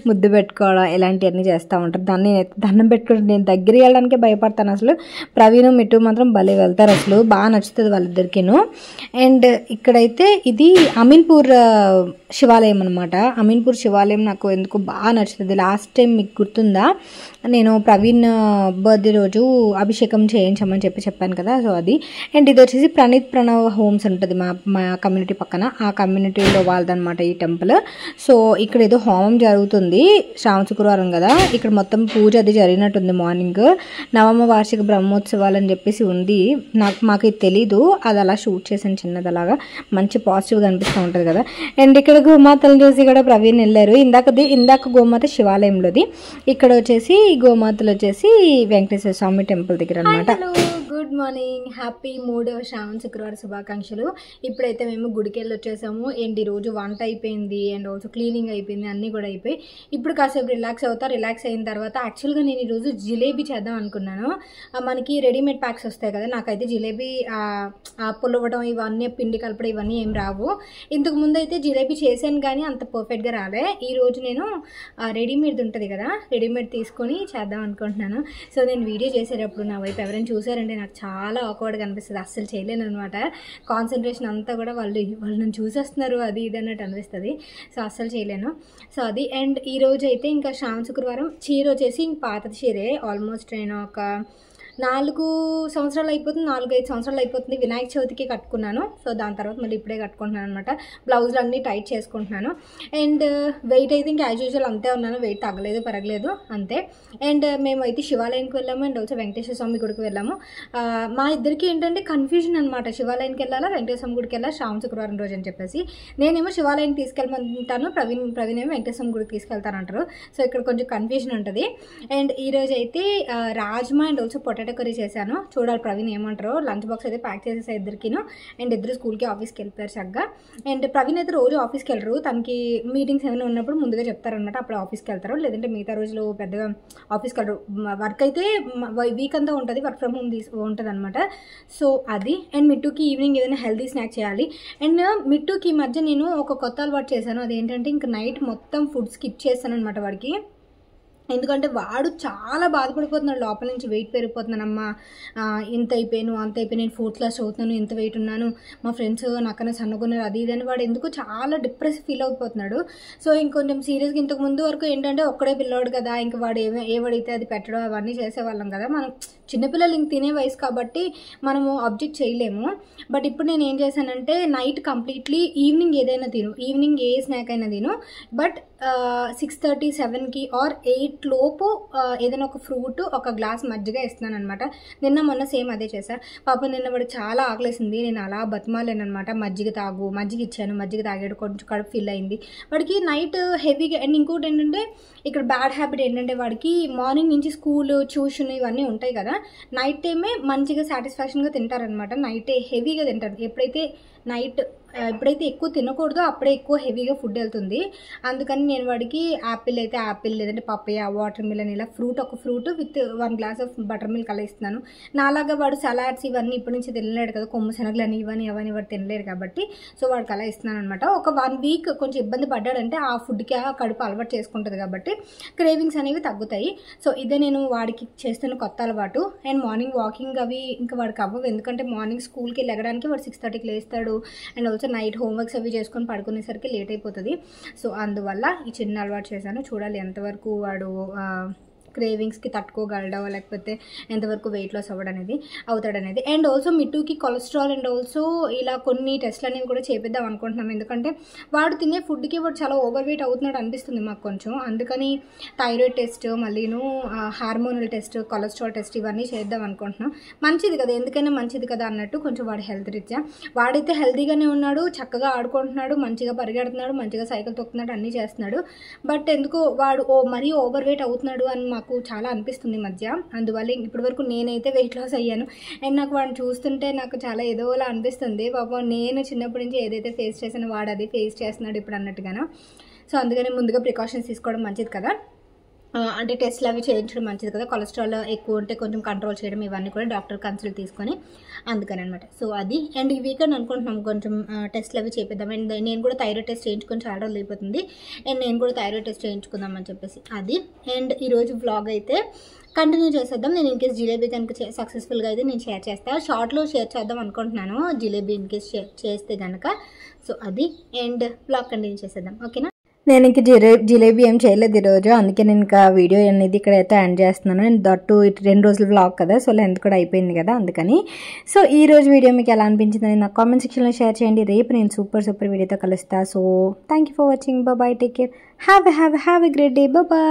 ముద్దు పెట్టుకోవడం, ఇలాంటివన్నీ చేస్తూ ఉంటారు. దాన్ని దండం పెట్టుకోవడం, నేను దగ్గర వెళ్ళడానికే భయపడతాను అసలు. ప్రవీణ్ మిట్టు మాత్రం భలే వెళ్తారు అసలు, బాగా నచ్చుతుంది వాళ్ళిద్దరికీను. అండ్ ఇక్కడైతే ఇది అమీన్పూర్ శివాలయం అనమాట. అమీన్పూర్ శివాలయం నాకు ఎందుకు బాగా నచ్చుతుంది. లాస్ట్ టైం మీకు గుర్తుందా, నేను ప్రవీణ్ బర్త్డే రోజు అభిషేకం చేయించమని చెప్పాను కదా, సో అది. అండ్ ఇది వచ్చేసి ప్రణవ్ హోమ్స్ ఉంటుంది మా కమ్యూనిటీ పక్కన, ఆ కమ్యూనిటీలో వాళ్ళదనమాట ఈ టెంపుల్. సో ఇక్కడ ఏదో హోమం జరుగుతుంది, శ్రావణ శుక్రవారం కదా, ఇక్కడ మొత్తం పూజ అది జరిగినట్టుంది. మార్నింగ్ నవమ వార్షిక బ్రహ్మోత్సవాలు అని చెప్పేసి ఉంది. మాకు ఇది తెలీదు, అది అలా షూట్ చేసాను చిన్నది, అలాగా మంచి పాజిటివ్గా అనిపిస్తూ ఉంటుంది కదా. అండ్ ఇక్కడ గోమాతలను చూసి కూడా ప్రవీణ్ వెళ్ళారు. ఇందాక గోమాత శివాలయంలోది, ఇక్కడ వచ్చేసి గోమాతలు వచ్చేసి వెంకటేశ్వర స్వామి టెంపుల్ దగ్గర అనమాట. గుడ్ మార్నింగ్, హ్యాపీ 3వ శ్రావణ శుక్రవార శుభాకాంక్షలు. ఇప్పుడైతే మేము గుడికి వెళ్ళి వచ్చేసాము. అండ్ ఈరోజు వంట అయిపోయింది, అండ్ ఆల్సో క్లీనింగ్ అయిపోయింది, అన్నీ కూడా అయిపోయి ఇప్పుడు కాసేపు రిలాక్స్ అయిన తర్వాత యాక్చువల్గా నేను ఈరోజు జిలేబీ చేద్దాం అనుకున్నాను. మనకి రెడీమేడ్ ప్యాక్స్ వస్తాయి కదా, నాకైతే జిలేబీ పులవడం ఇవన్నీ, పిండి కలపడం ఇవన్నీ ఏం రావు. ఇంతకు ముందు అయితే జిలేబీ చేశాను కానీ అంత పర్ఫెక్ట్గా రాలే. ఈరోజు నేను రెడీమేడ్ ఉంటుంది కదా, రెడీమేడ్ తీసుకొని చేద్దాం అనుకుంటున్నాను. సో నేను వీడియో చేసేటప్పుడు నా వైపు ఎవరైనా చూసారంటే నాకు నాకు చాలా ఆక్వర్డ్గా అనిపిస్తుంది, అస్సలు చేయలేను అనమాట. కాన్సన్ట్రేషన్ అంతా కూడా వాళ్ళు నన్ను చూసేస్తున్నారు అది ఇది అన్నట్టు అనిపిస్తుంది. సో అస్సలు చేయలేను. సో అది. అండ్ ఈరోజు అయితే ఇంకా శుక్రవారం చీర వచ్చేసి ఇంక పాతది చీరే. ఆల్మోస్ట్ నేను ఒక 4 సంవత్సరాలు అయిపోతుంది, 4-5 సంవత్సరాలు అయిపోతుంది. వినాయక చవితికి కట్టుకున్నాను. సో దాని తర్వాత మళ్ళీ ఇప్పుడే కట్టుకుంటున్నాను అనమాట. బ్లౌజులు అన్నీ టైట్ చేసుకుంటున్నాను. అండ్ వెయిట్ అయితే ఇంకా యాజ్ యూజువల్ అంతే ఉన్నాను, వెయిట్ తగ్గలేదు పెరగలేదు అంతే. అండ్ మేమైతే శివాలయానికి వెళ్ళాము అండ్ ఆల్సో వెంకటేశ్వర స్వామి గుడికి వెళ్ళాము. మా ఇద్దరికి ఏంటంటే కన్ఫ్యూజన్ అనమాట, శివాలయానికి వెళ్ళాలా వెంకటేశ్వర స్వామి గుడికి వెళ్ళాలా శుక్రవారం రోజు అని చెప్పేసి. నేనేమో శివాలయానికి తీసుకెళ్ళమంటాను, ప్రవీణ్ ఏమో వెంకటేశ్వర స్వామి గుడికి తీసుకెళ్తానంటారు. సో ఇక్కడ కొంచెం కన్ఫ్యూజన్ ఉంటుంది. అండ్ ఈరోజు అయితే rajma and also potato curry చేశాను. చూడాలి ప్రవీణ్ ఏమంటారో. లంచ్ బాక్స్ అయితే ప్యాక్ చేసేసా ఇద్దరికిను. అండ్ ఇద్దరు స్కూల్కి ఆఫీస్కి వెళ్ళిపోయారు చక్కగా. అండ్ ప్రవీణ్ అయితే రోజు ఆఫీస్కి వెళ్ళరు, తనకి మీటింగ్స్ ఏమైనా ఉన్నప్పుడు ముందుగా చెప్తారనమాట, అప్పుడు ఆఫీస్కి వెళ్తారు. లేదంటే మిగతా రోజులు పెద్దగా ఆఫీస్కి వెళ్ళరు. వర్క్ అయితే వీక్ అంతా ఉంటుంది, వర్క్ ఫ్రమ్ హోమ్ ఉంటుంది అనమాట. సో అది. అండ్ మిట్టుకి ఈవినింగ్ ఏదైనా హెల్తీ స్నాక్ చేయాలి. అండ్ మిట్టుకి ఈ మధ్య నేను ఒక కొత్త అలవాటు చేశాను. అదేంటంటే ఇంకా నైట్ మొత్తం ఫుడ్ స్కిప్ చేస్తాను అనమాట వాడికి. ఎందుకంటే వాడు చాలా బాధపడిపోతున్నాడు, లోపల నుంచి వెయిట్ పెరిగిపోతున్నానమ్మా, ఇంత అయిపోయాను అంత అయిపోయి, నేను 4th క్లాస్ చదువుతున్నాను, ఇంత వెయిట్ ఉన్నాను, మా ఫ్రెండ్స్ నాకన్నా సన్నగున్నారు అది ఇది అని వాడు ఎందుకు చాలా డిప్రెస్ ఫీల్ అయిపోతున్నాడు. సో ఇంకొంచెం సీరియస్గా ఇంతకు ముందు వరకు ఏంటంటే ఒక్కడే పిల్లవాడు కదా, ఇంకా వాడు ఏవడితే అది పెట్టడం అవన్నీ చేసేవాళ్ళం కదా. మనం చిన్నపిల్లలు ఇంక తినే వయసు కాబట్టి మనము ఆబ్జెక్ట్ చేయలేము. బట్ ఇప్పుడు నేను ఏం చేశానంటే నైట్ కంప్లీట్లీ ఈవినింగ్ ఏదైనా తిను, ఈవినింగ్ ఏ స్నాక్ అయినా తిను, బట్ 6:30, 7కి ఆర్ 8 లోపు ఏదైనా ఒక ఫ్రూట్, ఒక గ్లాస్ మజ్జిగ ఇస్తున్నాను అనమాట. నిన్న మొన్న సేమ్ అదే చేశా. పాపం నిన్న వాడు చాలా ఆకలేసింది, నేను అలా బతిమాలేను అనమాట. మజ్జిగ తాగు, మజ్జిగ ఇచ్చాను, మజ్జిగ తాగాడు, కొంచెం కడుపు ఫిల్ అయింది వాడికి నైట్ హెవీగా. అండ్ ఇంకోటి ఏంటంటే ఇక్కడ బ్యాడ్ హ్యాబిట్ ఏంటంటే వాడికి మార్నింగ్ నుంచి స్కూల్ ట్యూషన్ ఇవన్నీ ఉంటాయి కదా, నైట్ టైమే మంచిగా సాటిస్ఫాక్షన్గా తింటారనమాట. నైటే హెవీగా తింటారు. ఎప్పుడైతే ఎక్కువ తినకూడదో అప్పుడే ఎక్కువ హెవీగా ఫుడ్ వెళ్తుంది. అందుకని నేను వాడికి యాపిల్ అయితే యాపిల్, లేదంటే పప్పయ్య, వాటర్ మిలన్, ఇలా ఒక fruit with 1 glass of butter milk అలా ఇస్తున్నాను. నాలాగా వాడు సలాడ్స్ ఇవన్నీ ఇప్పటి నుంచి తినలేడు కదా, కొమ్ము శనగలని ఇవన్నీ వాడు తినలేడు కాబట్టి సో వాడికి అలా ఇస్తున్నాను అనమాట. ఒక 1 వీక్ కొంచెం ఇబ్బంది పడ్డాడంటే ఆ ఫుడ్కి ఆ కడుపు అలవాటు చేసుకుంటుంది కాబట్టి క్రేవింగ్స్ అనేవి తగ్గుతాయి. సో ఇదే నేను వాడికి చేస్తున్న కొత్త అలవాటు. అండ్ మార్నింగ్ వాకింగ్ అవి ఇంకా వాడికి అవ్వవు, ఎందుకంటే మార్నింగ్ స్కూల్కి లెగడానికి వాడు 6:30కి లేస్తాడు. అండ్ ఆల్సో నైట్ హోంవర్క్స్ అవి చేసుకొని పడుకునేసరికి లేట్ అయిపోతుంది. సో అందువల్ల ఈ చిన్న అలవాటు చేశాను. చూడాలి ఎంతవరకు వాడు క్రేవింగ్స్కి తట్టుకోగలడో, లేకపోతే ఎంతవరకు వెయిట్ లాస్ అవుతాడనేది. అండ్ ఆల్సో మిట్టుకి కొలెస్ట్రాల్ అండ్ ఆల్సో ఇలా కొన్ని టెస్ట్లు అనేవి కూడా చేపిద్దాం అనుకుంటున్నాం. ఎందుకంటే వాడు తినే ఫుడ్కి వాడు చాలా ఓవర్ వెయిట్ అవుతున్నాడు అనిపిస్తుంది మాకు కొంచెం. అందుకని థైరాయిడ్ టెస్ట్, మళ్ళీను హార్మోనల్ టెస్ట్, కొలెస్ట్రాల్ టెస్ట్ ఇవన్నీ చేద్దాం అనుకుంటున్నాం. మంచిది కదా, ఎందుకైనా మంచిది కదా అన్నట్టు కొంచెం వాడి హెల్త్ రీత్యా. వాడైతే హెల్తీగానే ఉన్నాడు, చక్కగా ఆడుకుంటున్నాడు, మంచిగా పరిగెడుతున్నాడు, మంచిగా సైకిల్ తొక్కుతున్నాడు, అన్నీ చేస్తున్నాడు. బట్ ఎందుకో వాడు మరీ ఓవర్ వెయిట్ అవుతున్నాడు అని మాకు చాలా అనిపిస్తుంది మధ్య. అందువల్ల ఇప్పటి వరకు నేనైతే వెయిట్ లాస్ అయ్యాను. అండ్ నాకు వాడిని చూస్తుంటే నాకు చాలా ఏదోలా అనిపిస్తుంది. పాపం నేను చిన్నప్పటి నుంచి ఏదైతే ఫేస్ చేసానో వాడు అది ఫేస్ చేస్తున్నాడు ఇప్పుడు అన్నట్టుగాను. సో అందుకని ముందుగా ప్రికాషన్స్ తీసుకోవడం మంచిది కదా, అంటే టెస్ట్లు అవి చేయించడం మంచిది కదా. కొలెస్ట్రాల్ ఎక్కువ ఉంటే కొంచెం కంట్రోల్ చేయడం, ఇవన్నీ కూడా డాక్టర్ కన్సల్ట్ తీసుకొని అందుకని అనమాట. సో అది. అండ్ ఈ వీకెండ్ అనుకుంటున్నాం కొంచెం టెస్ట్లు అవి చేపిద్దాం. అండ్ నేను కూడా థైరాయిడ్ టెస్ట్ చేయించుకొని చాలా రోజులు అయిపోతుంది. అండ్ నేను కూడా థైరాయిడ్ టెస్ట్ చేయించుకుందామని చెప్పేసి అది. అండ్ ఈరోజు వ్లాగ్ అయితే కంటిన్యూ చేసేద్దాం. నేను ఇన్కేస్ జిలేబీ కనుక సక్సెస్ఫుల్గా అయితే నేను షేర్ చేస్తాను, షార్ట్లో షేర్ చేద్దాం అనుకుంటున్నాను జిలేబీ ఇన్కేస్ చేస్తే కనుక. సో అది. అండ్ వ్లాగ్ కంటిన్యూ చేసేద్దాం, ఓకేనా. నేను ఇంక జిలేబీ ఏం చేయలేదు ఈరోజు, అందుకే నేను ఇంకా వీడియో అనేది ఇక్కడైతే ఎండ్ చేస్తున్నాను. అండ్ దట్టు 2 రోజులు వ్లాగ్ కదా, సో లెంత్ కూడా అయిపోయింది కదా అందుకని. సో ఈ రోజు వీడియో మీకు ఎలా అనిపించిందని నాకు కామెంట్ సెక్షన్లో షేర్ చేయండి. రేపు నేను సూపర్ వీడియోతో కలుస్తా. So thank you for watching, bye, take care, have a great day, bye.